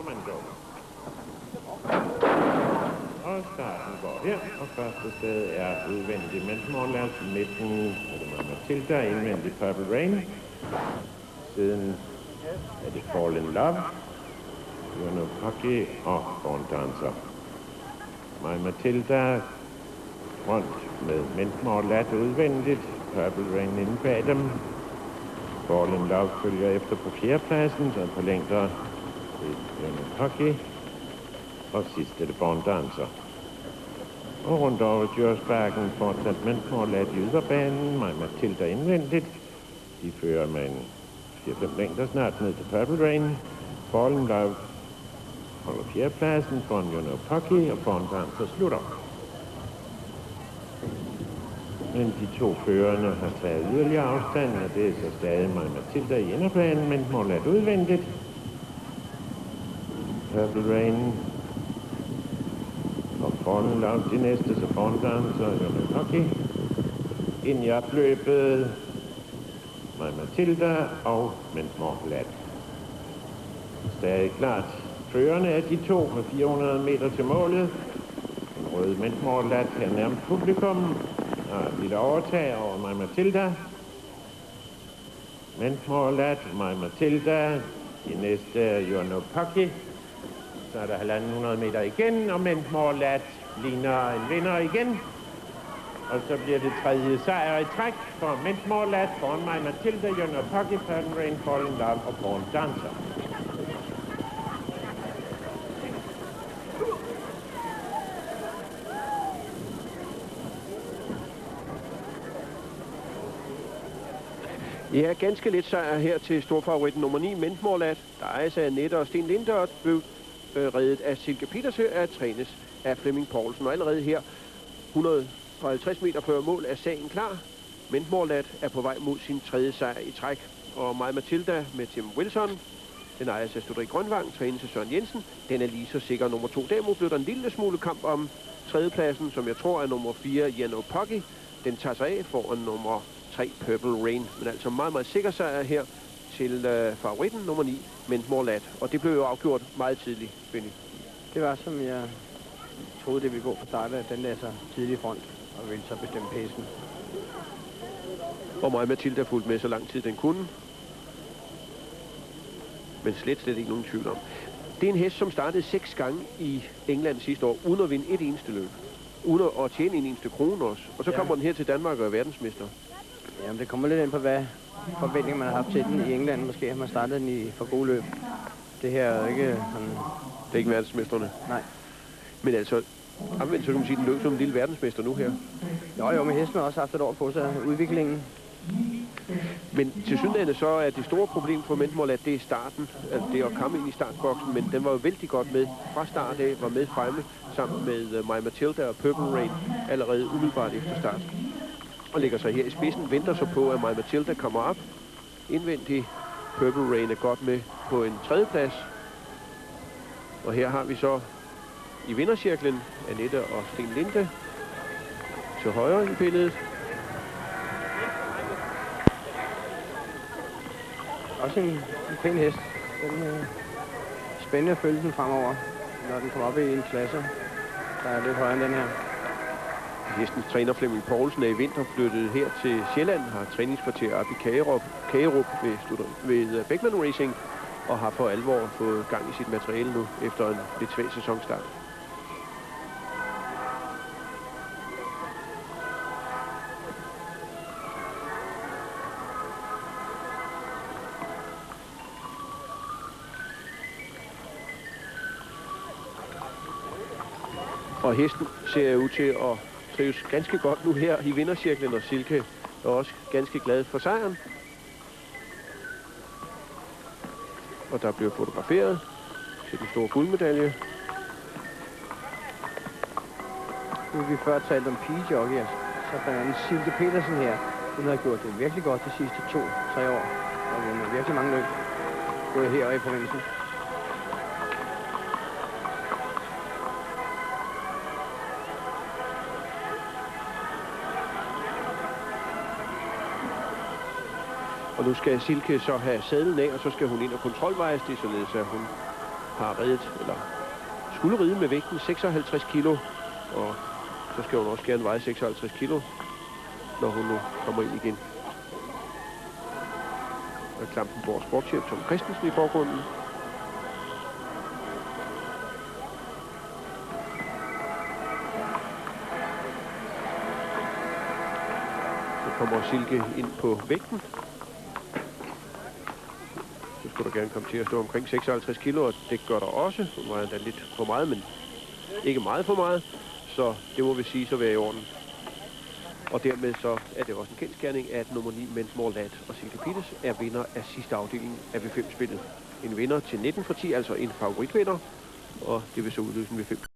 kommando. Og starten går her, og første sted er udvendig Mentmorlat, midten er det Matilda, indvendig Purple Rain. Siden er det Fall in Love, Juno Pucky og Born Dancer. Matilda front med Mentmorlat udvendigt, Purple Rain inde bag dem. Fall in Love følger efter på fjerdepladsen, så på længder Juno Pucky. Og sidst er det Born Dancer. Og rundt over Djursbakken fortsat Mentmorlat i yderbanen, Matilda indvendigt. De fører med en 4-5 længder snart ned til Purple Rain. Fall in Love holder fjerdepladsen foran Juno Pucky, og Born Dancer slutter. Men de to førerne har taget yderligere afstand, og det er så stadig Matilda i inderbanen, Mentmorlat udvendigt. Purple Rain og Fall in Love de næste, så Born Dancer og Juno Pucky. Ind i opløbet Matilda og Mentmorlat. Stadig klart. Førerne er de to med 400 meter til målet. Den røde Mentmorlat her nærmest publikum. Og et lille overtag over Matilda. Mentmorlat, Matilda. De næste er Juno Pucky. Så er der 1.500 meter igen, og Mentmorlat ligner en vinder igen. Og så bliver det tredje sejr i træk for Mentmorlat foran Matilda, Juno Pucky, Purple Rain, Fall in Love og Born Dancer. Ja, ganske lidt sejr her til storfavoritten nummer 9, Mentmorlat, der ejes af Annette og Sten Lindert, blev reddet af Silke Petersen at trænes af Flemming Poulsen. Og allerede her, 150 meter før mål, er sagen klar. Mentmorlat er på vej mod sin tredje sejr i træk. Og Matilda med Tim Wilson, den ejes af Studrik Grønvang, trænes af Søren Jensen. Den er lige så sikker nummer 2. Derimod blev der en lille smule kamp om tredjepladsen, som jeg tror er nummer 4, Juno Pucky. Den tager sig af foran nummer 3, Purple Rain. Men altså meget sikker sejr her til favoritten nummer 9, Mentmorlat. Og det blev jo afgjort meget tidligt, Benny. Det var, som jeg troede, det ville gå fra start, at den lagde sig tidlig front og ville så bestemme pacen. Og Matilda fulgte med så lang tid den kunne. Men slet ikke nogen tvivl om. Det er en hest, som startede 6 gange i England sidste år, uden at vinde et eneste løb. Uden at tjene en eneste krone også. Og så kommer den her til Danmark og er verdensmester. Jamen, det kommer lidt ind på, hvad forventning man har haft til den i England. Måske har man startet den i for gode løb. Det her er jo ikke sådan... Det er ikke verdensmesterne? Nej. Men altså, omvendt så kan man sige, den løb som en lille verdensmester nu her. Jo, men hesten har også haft et år på sig, udviklingen. Men til synligheden så er det store problem for Mentmorlat, det er starten. Altså det er at komme ind i startboksen, men den var jo vældig godt med fra start af, var med fremme sammen med Matilda og Purple Rain allerede umiddelbart efter start. Og ligger sig her i spidsen, venter så på, at Matilda kommer op. Indvendig Purple Rain er godt med på en tredjeplads. Og her har vi så i vindercirklen Annette og Sten Linde til højre i billedet. Også en pæn hest. Den er spændende at følge den fremover, når den kommer op i en klasse, der er lidt højere end den her. Hestens træner Flemming Poulsen er i vinter flyttet her til Sjælland, har træningskvarter op i Kagerup ved Beckman Racing, og har for alvor fået gang i sit materiale nu, efter en lidt svag sæsonstart. Og hesten ser ud til at trives ganske godt nu her i vindercirklen, og Silke er også ganske glad for sejren. Og der bliver fotograferet til den store guldmedalje. Nu har vi før talt om pigejockeyer, så blandt andet Silke Petersen her. Hun har gjort det virkelig godt de sidste 2-3 år, og hun har virkelig mange løb gået her i provinsen. Og nu skal Silke så have sadlen af, og så skal hun ind og kontrolvejes det, således at hun har reddet, eller skulle ride med vægten 56 kilo, og så skal hun også gerne veje 56 kilo, når hun nu kommer ind igen. Og Klampenborg sportschef Tom Christensen i forgrunden. Så kommer Silke ind på vægten. Så skulle der gerne komme til at stå omkring 56 kilo, og det gør der også. Hun var endda lidt for meget, men ikke meget for meget. Så det må vi sige så være i orden. Og dermed så er det også en kendsgerning, at nummer 9, Men's More Lad og Silke Peters er vinder af sidste afdeling af V5-spillet. En vinder til 19 for 10, altså en favoritvinder, og det vil så udløse en V5.